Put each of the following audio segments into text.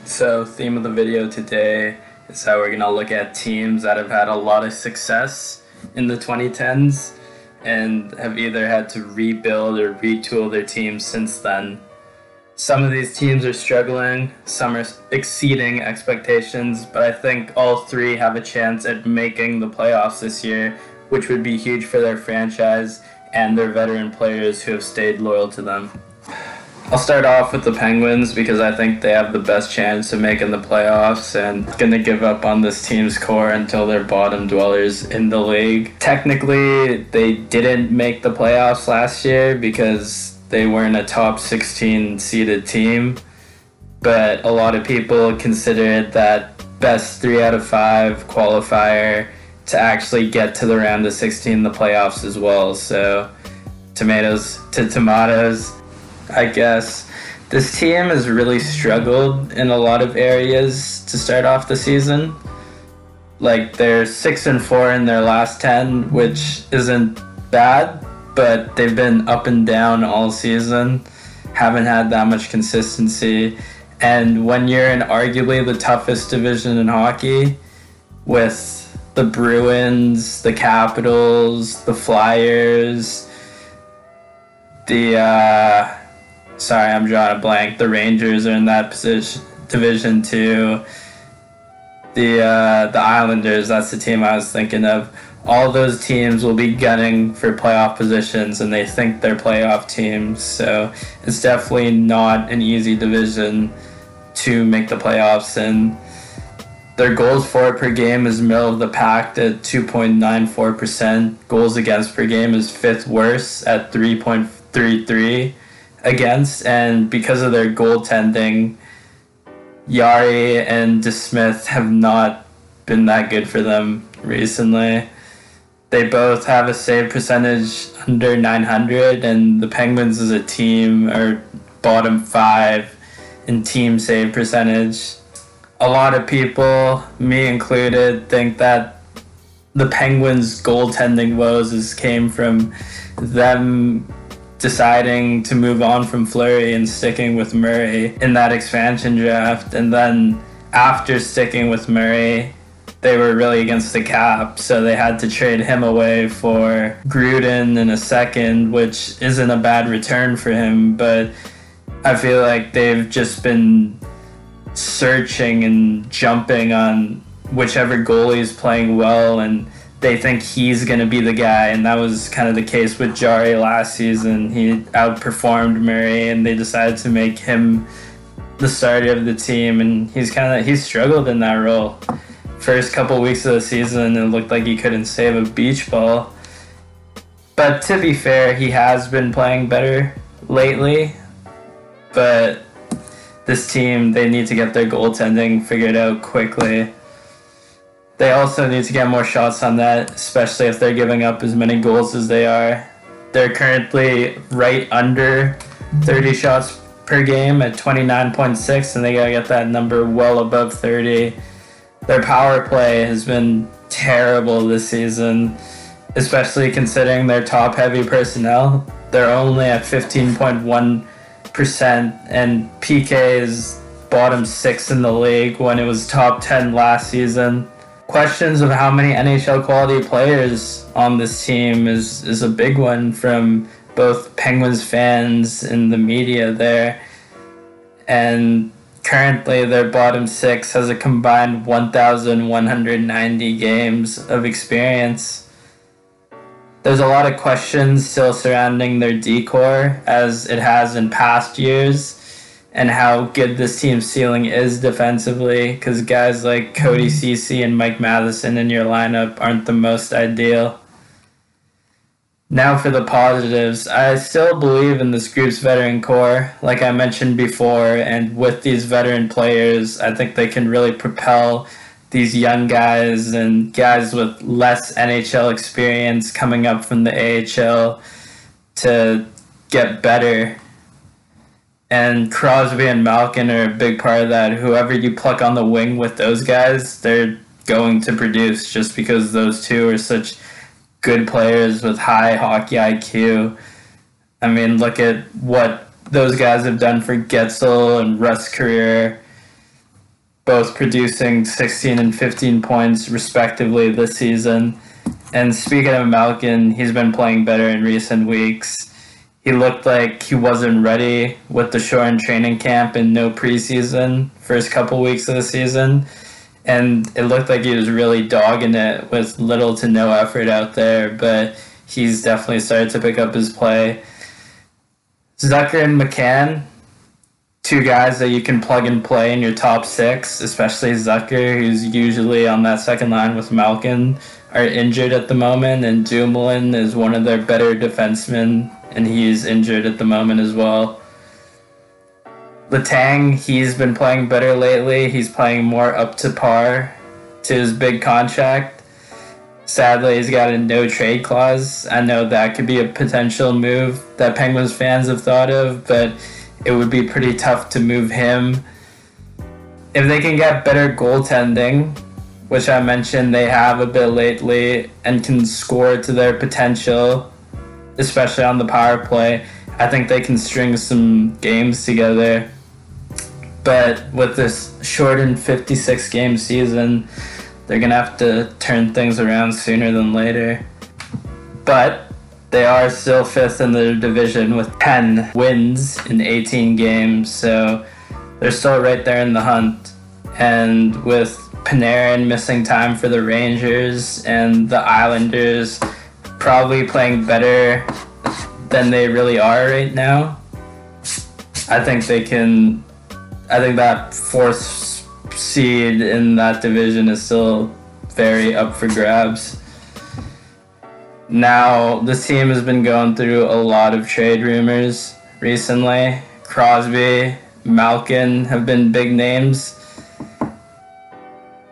So, theme of the video today is how we're going to look at teams that have had a lot of success in the 2010s and have either had to rebuild or retool their teams since then. Some of these teams are struggling, some are exceeding expectations, but I think all three have a chance at making the playoffs this year, which would be huge for their franchise and their veteran players who have stayed loyal to them. I'll start off with the Penguins because I think they have the best chance of making the playoffs and going to give up on this team's core until they're bottom dwellers in the league. Technically, they didn't make the playoffs last year because they weren't a top 16 seeded team, but a lot of people consider it that best 3 out of 5 qualifier to actually get to the round of 16 in the playoffs as well. So tomatoes to tomatoes, I guess. This team has really struggled in a lot of areas to start off the season. Like, they're 6-4 in their last 10, which isn't bad, but they've been up and down all season, haven't had that much consistency. And when you're in arguably the toughest division in hockey, with the Bruins, the Capitals, the Flyers, sorry, I'm drawing a blank. The Rangers are in that division too. The Islanders, that's the team I was thinking of. All those teams will be gunning for playoff positions, and they think they're playoff teams. So it's definitely not an easy division to make the playoffs in. Their goals for per game is middle of the pack at 2.94%. Goals against per game is 5th worst at 3.33 against. And because of their goaltending, Yari and DeSmith have not been that good for them recently. They both have a save percentage under 900, and the Penguins as a team are bottom 5 in team save percentage. A lot of people, me included, think that the Penguins' goaltending woes came from them deciding to move on from Fleury and sticking with Murray in that expansion draft. And then after sticking with Murray, they were really against the cap, so they had to trade him away for Gruden in a second, which isn't a bad return for him, but I feel like they've just been searching and jumping on whichever goalie's playing well, and they think he's going to be the guy, and that was kind of the case with Jari last season. He outperformed Murray, and they decided to make him the starter of the team, and he's struggled in that role. First couple weeks of the season, it looked like he couldn't save a beach ball. But to be fair, he has been playing better lately, but this team, they need to get their goaltending figured out quickly. They also need to get more shots on net, especially if they're giving up as many goals as they are. They're currently right under 30 shots per game at 29.6, and they gotta get that number well above 30. Their power play has been terrible this season, especially considering their top-heavy personnel. They're only at 15.1%, and PK is bottom 6 in the league when it was top 10 last season. Questions of how many NHL quality players on this team is a big one from both Penguins fans and the media there. And currently their bottom 6 has a combined 1,190 games of experience. There's a lot of questions still surrounding their D-core, as it has in past years, and how good this team's ceiling is defensively, because guys like Cody Ceci and Mike Matheson in your lineup aren't the most ideal. Now for the positives. I still believe in this group's veteran core, like I mentioned before, and with these veteran players, I think they can really propel these young guys and guys with less NHL experience coming up from the AHL to get better. And Crosby and Malkin are a big part of that. Whoever you pluck on the wing with those guys, they're going to produce, just because those two are such good players with high hockey IQ. I mean, look at what those guys have done for Getzel and Russ' career. both producing 16 and 15 points respectively this season. And speaking of Malkin, he's been playing better in recent weeks. He looked like he wasn't ready with the shortened training camp and no preseason first couple weeks of the season. And it looked like he was really dogging it with little to no effort out there, but he's definitely started to pick up his play. Zucker and McCann, two guys that you can plug and play in your top six, especially Zucker, who's usually on that second line with Malkin, are injured at the moment, and Dumoulin is one of their better defensemen, and he's injured at the moment as well. Letang, he's been playing better lately. He's playing more up to par to his big contract. Sadly, he's got a no-trade clause. I know that could be a potential move that Penguins fans have thought of, but it would be pretty tough to move him. If they can get better goaltending, which I mentioned they have a bit lately, and can score to their potential, especially on the power play, I think they can string some games together. But with this shortened 56-game season, they're going to have to turn things around sooner than later. But they are still fifth in the division with 10 wins in 18 games, so they're still right there in the hunt. And with Panarin missing time for the Rangers and the Islanders probably playing better than they really are right now, I think that fourth seed in that division is still very up for grabs. Now, this team has been going through a lot of trade rumors recently. Crosby, Malkin have been big names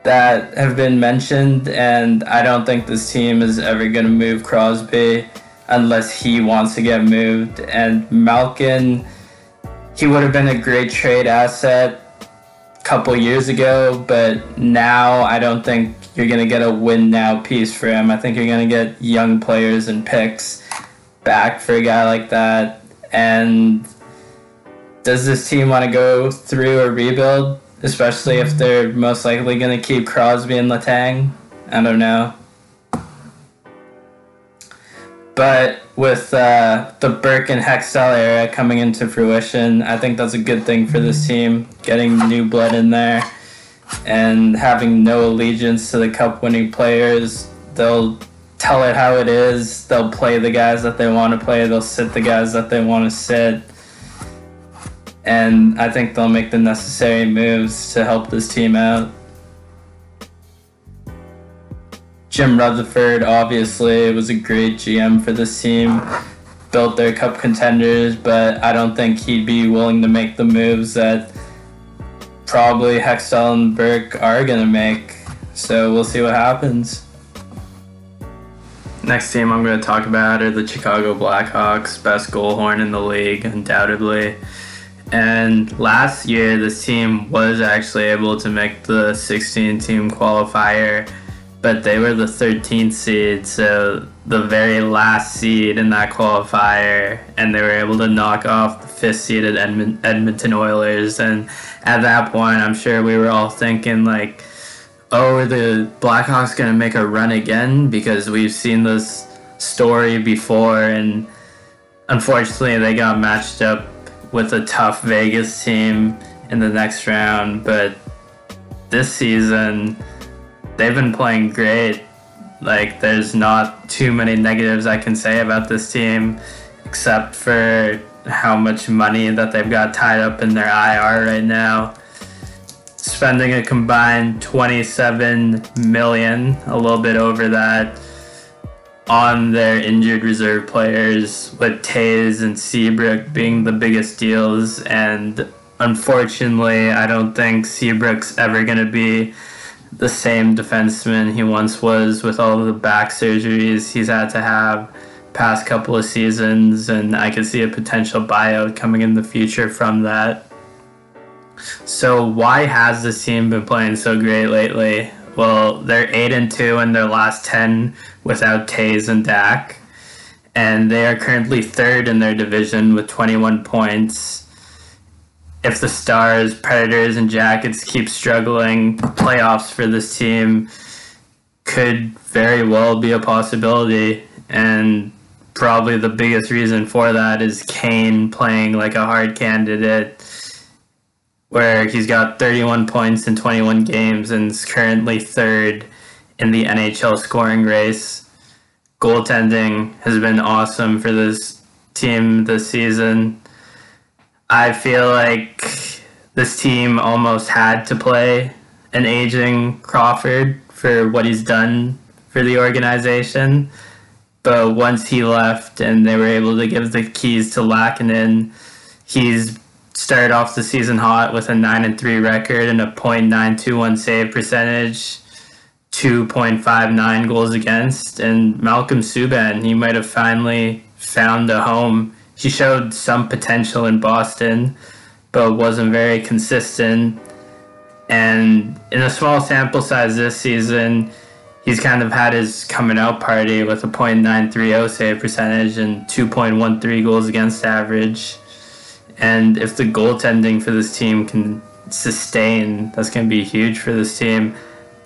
that have been mentioned, and I don't think this team is ever going to move Crosby unless he wants to get moved. And Malkin, he would have been a great trade asset a couple years ago, but now I don't think you're going to get a win-now piece for him. I think you're going to get young players and picks back for a guy like that. And does this team want to go through a rebuild, especially if they're most likely going to keep Crosby and Letang? I don't know. But with the Burke and Hextall era coming into fruition, I think that's a good thing for this team, getting new blood in there and having no allegiance to the cup-winning players. They'll tell it how it is. They'll play the guys that they want to play. They'll sit the guys that they want to sit. And I think they'll make the necessary moves to help this team out. Jim Rutherford, obviously, was a great GM for this team. Built their cup contenders, but I don't think he'd be willing to make the moves that probably Hextall and Burke are going to make. So we'll see what happens. Next team I'm going to talk about are the Chicago Blackhawks, best goal horn in the league, undoubtedly. And last year, this team was actually able to make the 16-team qualifier, but they were the 13th seed, so the very last seed in that qualifier, and they were able to knock off the 5th seeded Edmonton Oilers. And at that point, I'm sure we were all thinking, like, oh, are the Blackhawks going to make a run again? Because we've seen this story before, and unfortunately, they got matched up with a tough Vegas team in the next round. But this season, they've been playing great. Like, there's not too many negatives I can say about this team, except for how much money that they've got tied up in their IR right now. Spending a combined $27 million, a little bit over that, on their injured reserve players, with Taves and Seabrook being the biggest deals. And unfortunately, I don't think Seabrook's ever going to be the same defenseman he once was, with all of the back surgeries he's had to have past couple of seasons, and I could see a potential buyout coming in the future from that. So why has this team been playing so great lately? Well, they're 8-2 in their last 10 without Taves and Dak, and they are currently 3rd in their division with 21 points. if the Stars, Predators, and Jackets keep struggling, playoffs for this team could very well be a possibility. And probably the biggest reason for that is Kane playing like a hard candidate, where he's got 31 points in 21 games and is currently third in the NHL scoring race. Goaltending has been awesome for this team this season. I feel like this team almost had to play an aging Crawford for what he's done for the organization. But once he left and they were able to give the keys to Lehkonen, he's started off the season hot with a 9-3 record and a .921 save percentage, 2.59 goals against. And Malcolm Subban, he might have finally found a home. He showed some potential in Boston, but wasn't very consistent. And in a small sample size this season, he's kind of had his coming out party with a .930 save percentage and 2.13 goals against average. And if the goaltending for this team can sustain, that's going to be huge for this team.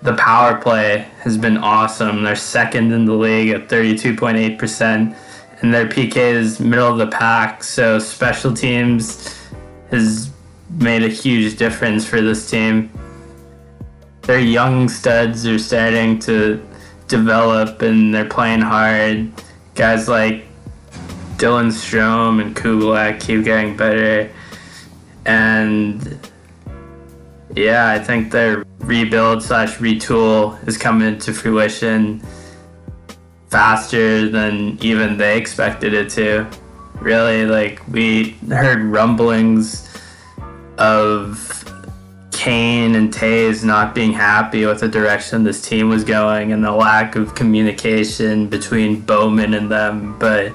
The power play has been awesome. They're second in the league at 32.8%, and their PK is middle of the pack. So special teams has made a huge difference for this team. Their young studs are starting to develop, and they're playing hard. Guys like Dylan Strome and Kublak keep getting better. And yeah, I think their rebuild/retool is coming into fruition faster than even they expected it to. Really, like, we heard rumblings of Kane and Taves not being happy with the direction this team was going and the lack of communication between Bowman and them. But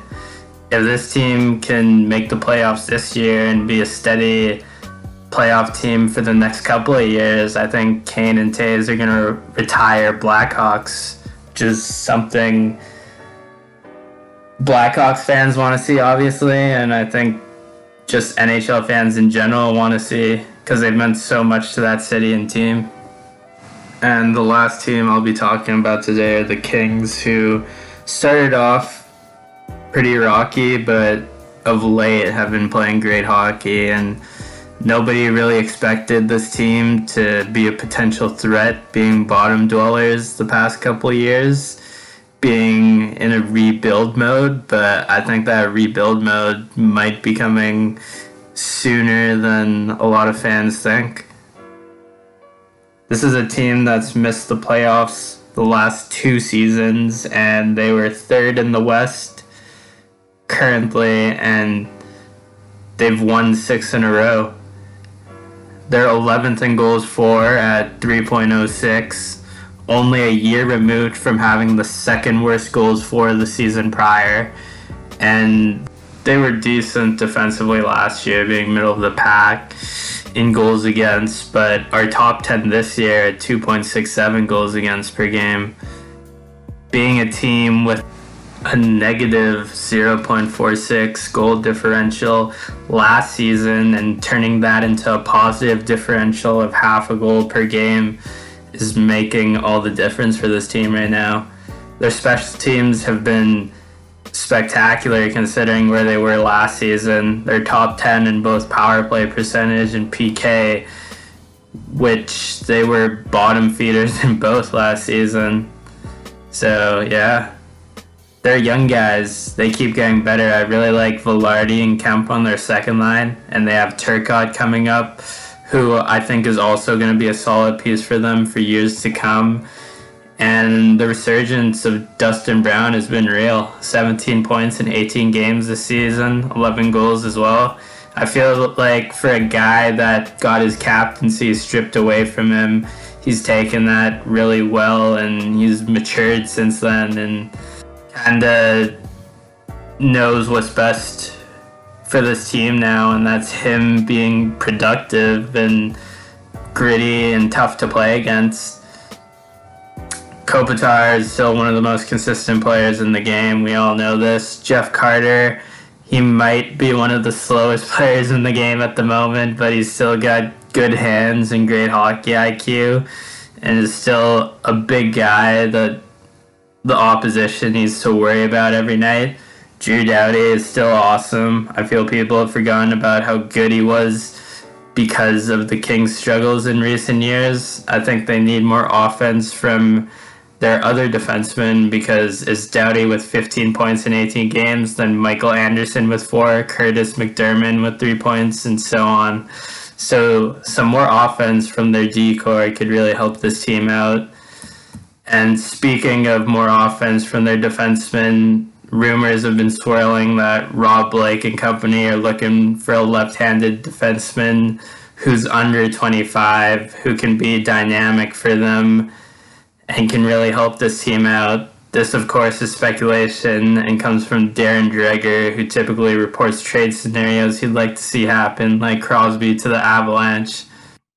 if this team can make the playoffs this year and be a steady playoff team for the next couple of years, I think Kane and Taves are going to retire Blackhawks, which is something Blackhawks fans want to see, obviously, and I think just NHL fans in general want to see, because they've meant so much to that city and team. And the last team I'll be talking about today are the Kings, who started off pretty rocky, but of late have been playing great hockey, and nobody really expected this team to be a potential threat, being bottom dwellers the past couple of years, being in a rebuild mode. But I think that rebuild mode might be coming sooner than a lot of fans think. This is a team that's missed the playoffs the last 2 seasons, and they were third in the West currently, and they've won 6 in a row. They're 11th in goals for at 3.06, only a year removed from having the second worst goals for the season prior. And they were decent defensively last year, being middle of the pack in goals against, but are top 10 this year at 2.67 goals against per game. Being a team with a negative 0.46 goal differential last season and turning that into a positive differential of half a goal per game is making all the difference for this team right now. Their special teams have been spectacular considering where they were last season. They're top 10 in both power play percentage and PK, which they were bottom feeders in both last season. So yeah, they're young guys. They keep getting better. I really like Velarde and Kemp on their second line, and they have Turcotte coming up, who I think is also going to be a solid piece for them for years to come. And the resurgence of Dustin Brown has been real. 17 points in 18 games this season, 11 goals as well. I feel like for a guy that got his captaincy stripped away from him, he's taken that really well, and he's matured since then and kind of knows what's best for this team now, and that's him being productive and gritty and tough to play against. Kopitar is still one of the most consistent players in the game. We all know this. Jeff Carter, He might be one of the slowest players in the game at the moment, but he's still got good hands and great hockey IQ, and is still a big guy that the opposition needs to worry about every night. Drew Doughty is still awesome. I feel people have forgotten about how good he was because of the Kings' struggles in recent years. I think they need more offense from their other defensemen, because it's Doughty with 15 points in 18 games, then Michael Anderson with 4, Curtis McDermott with 3 points, and so on. So some more offense from their D-core could really help this team out. And speaking of more offense from their defensemen, rumors have been swirling that Rob Blake and company are looking for a left-handed defenseman who's under 25, who can be dynamic for them and can really help this team out. This, of course, is speculation and comes from Darren Dreger, who typically reports trade scenarios he'd like to see happen, like Crosby to the Avalanche.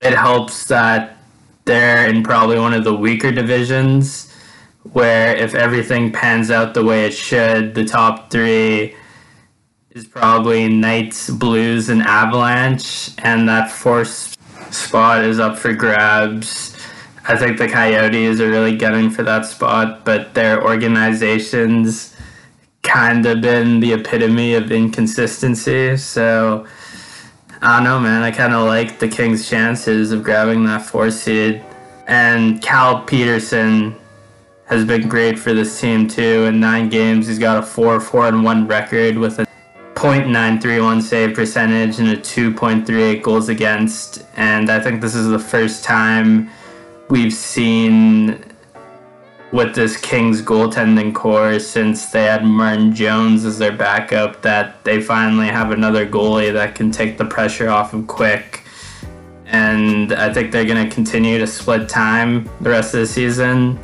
It helps that they're in probably one of the weaker divisions, where if everything pans out the way it should, the top 3 is probably Knights, Blues, and Avalanche, and that 4th spot is up for grabs. I think the Coyotes are really gunning for that spot, but their organization's kind of been the epitome of inconsistency, so I don't know, man. I kind of like the Kings' chances of grabbing that 4 seed. And Cal Peterson has been great for this team, too. In 9 games, he's got a 4-4-1 record with a .931 save percentage and a 2.38 goals against. And I think this is the first time we've seen with this Kings goaltending core since they had Martin Jones as their backup that they finally have another goalie that can take the pressure off him quick. And I think they're going to continue to split time the rest of the season.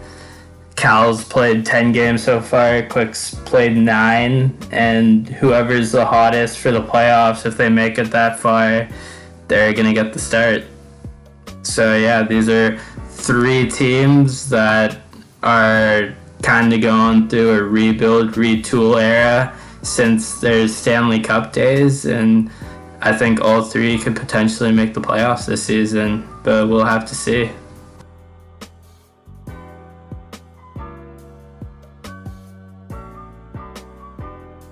Cal's played 10 games so far, Quick's played 9, and whoever's the hottest for the playoffs, if they make it that far, they're going to get the start. So yeah, these are 3 teams that are kind of going through a rebuild, retool era since their Stanley Cup days, and I think all 3 could potentially make the playoffs this season, but we'll have to see.